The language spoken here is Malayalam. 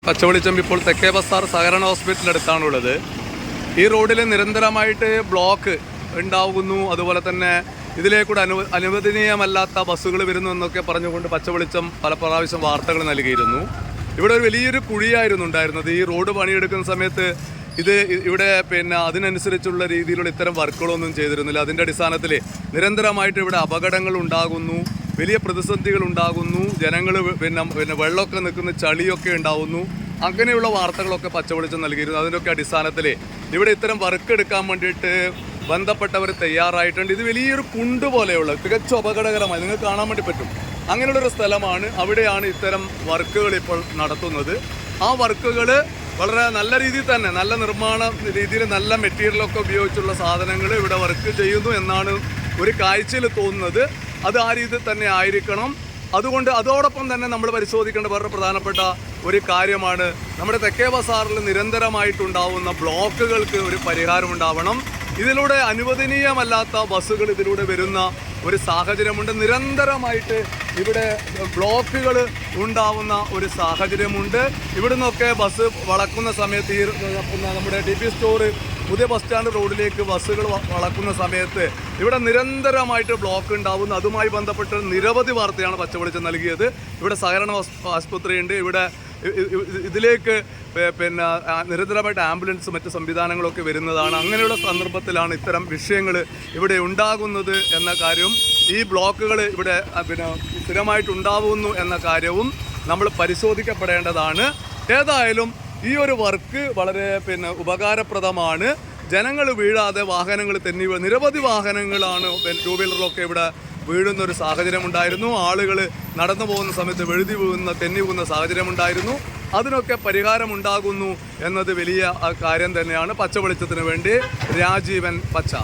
പച്ചവെളിച്ചം ഇപ്പോൾ തെക്കേ ബസാർ സഹകരണ ഹോസ്പിറ്റലിനടുത്താണുള്ളത്. ഈ റോഡിൽ നിരന്തരമായിട്ട് ബ്ലോക്ക് ഉണ്ടാകുന്നു. അതുപോലെ തന്നെ ഇതിലേക്കൂടെ അനുവദനീയമല്ലാത്ത ബസ്സുകൾ വരുന്നു എന്നൊക്കെ പറഞ്ഞുകൊണ്ട് പച്ചവെളിച്ചം പല പ്രാവശ്യം വാർത്തകൾ നൽകിയിരുന്നു. ഇവിടെ ഒരു വലിയൊരു കുഴിയായിരുന്നു ഉണ്ടായിരുന്നത്. ഈ റോഡ് പണിയെടുക്കുന്ന സമയത്ത് ഇവിടെ അതിനനുസരിച്ചുള്ള രീതിയിലുള്ള ഇത്തരം വർക്കുകളൊന്നും ചെയ്തിരുന്നില്ല. അതിൻ്റെ അടിസ്ഥാനത്തിൽ നിരന്തരമായിട്ട് ഇവിടെ അപകടങ്ങൾ ഉണ്ടാകുന്നു, വലിയ പ്രതിസന്ധികൾ ഉണ്ടാകുന്നു, ജനങ്ങൾ വെള്ളമൊക്കെ നിൽക്കുന്ന ചളിയൊക്കെ ഉണ്ടാകുന്നു. അങ്ങനെയുള്ള വാർത്തകളൊക്കെ പച്ചവെളിച്ചം നൽകിയിരുന്നു. അതിൻ്റെയൊക്കെ അടിസ്ഥാനത്തിൽ ഇവിടെ ഇത്തരം വർക്ക് എടുക്കാൻ വേണ്ടിയിട്ട് ബന്ധപ്പെട്ടവർ തയ്യാറായിട്ടുണ്ട്. ഇത് വലിയൊരു കുണ്ട് പോലെയുള്ള തികച്ചും അപകടകരമായി നിങ്ങൾക്ക് കാണാൻ വേണ്ടി പറ്റും. അങ്ങനെയുള്ളൊരു സ്ഥലമാണ്. അവിടെയാണ് ഇത്തരം വർക്കുകൾ ഇപ്പോൾ നടത്തുന്നത്. ആ വർക്കുകൾ വളരെ നല്ല രീതിയിൽ തന്നെ, നല്ല നിർമ്മാണ രീതിയിൽ, നല്ല മെറ്റീരിയലൊക്കെ ഉപയോഗിച്ചുള്ള സാധനങ്ങൾ ഇവിടെ വർക്ക് ചെയ്യുന്നു എന്നാണ് ഒരു കാഴ്ചയിൽ തോന്നുന്നത്. അത് ആ രീതിയിൽ തന്നെ ആയിരിക്കണം. അതുകൊണ്ട് അതോടൊപ്പം തന്നെ നമ്മൾ പരിശോധിക്കേണ്ട വേറെ പ്രധാനപ്പെട്ട ഒരു കാര്യമാണ് നമ്മുടെ തെക്കേ ബസാറിൽ നിരന്തരമായിട്ടുണ്ടാവുന്ന ബ്ലോക്കുകൾക്ക് ഒരു പരിഹാരമുണ്ടാവണം. ഇതിലൂടെ അനുവദനീയമല്ലാത്ത ബസ്സുകൾ ഇതിലൂടെ വരുന്ന ഒരു സാഹചര്യമുണ്ട്. നിരന്തരമായിട്ട് ഇവിടെ ബ്ലോക്കുകൾ ഉണ്ടാവുന്ന ഒരു സാഹചര്യമുണ്ട്. ഇവിടുന്നൊക്കെ ബസ് വളക്കുന്ന സമയത്ത് നമ്മുടെ DP സ്റ്റോർ പുതിയ ബസ് സ്റ്റാൻഡ് റോഡിലേക്ക് ബസ്സുകൾ വളക്കുന്ന സമയത്ത് ഇവിടെ നിരന്തരമായിട്ട് ബ്ലോക്ക് ഉണ്ടാവുന്നു. അതുമായി ബന്ധപ്പെട്ട് നിരവധി വാർത്തയാണ് പച്ചവെളിച്ചം നൽകിയത്. ഇവിടെ സഹകരണ ആശുപത്രിയുണ്ട്. ഇവിടെ ഇതിലേക്ക് നിരന്തരമായിട്ട് ആംബുലൻസ് മറ്റ് സംവിധാനങ്ങളൊക്കെ വരുന്നതാണ്. അങ്ങനെയുള്ള സന്ദർഭത്തിലാണ് ഇത്തരം വിഷയങ്ങൾ ഇവിടെ ഉണ്ടാകുന്നത് എന്ന കാര്യവും ഈ ബ്ലോക്കുകൾ ഇവിടെ സ്ഥിരമായിട്ടുണ്ടാവുന്നു എന്ന കാര്യവും നമ്മൾ പരിശോധിക്കപ്പെടേണ്ടതാണ്. ഏതായാലും ഈ ഒരു വർക്ക് വളരെ ഉപകാരപ്രദമാണ്. ജനങ്ങൾ വീഴാതെ വാഹനങ്ങൾ നിരവധി വാഹനങ്ങളാണ് ടൂ വീലറിലൊക്കെ ഇവിടെ വീഴുന്നൊരു സാഹചര്യമുണ്ടായിരുന്നു. ആളുകൾ നടന്നു പോകുന്ന സമയത്ത് തെന്നി വീഴുന്ന സാഹചര്യമുണ്ടായിരുന്നു. അതിനൊക്കെ പരിഹാരമുണ്ടാകുന്നു എന്നത് വലിയ കാര്യം തന്നെയാണ്. പച്ചവെളിച്ചത്തിന് വേണ്ടി രാജീവൻ പച്ച.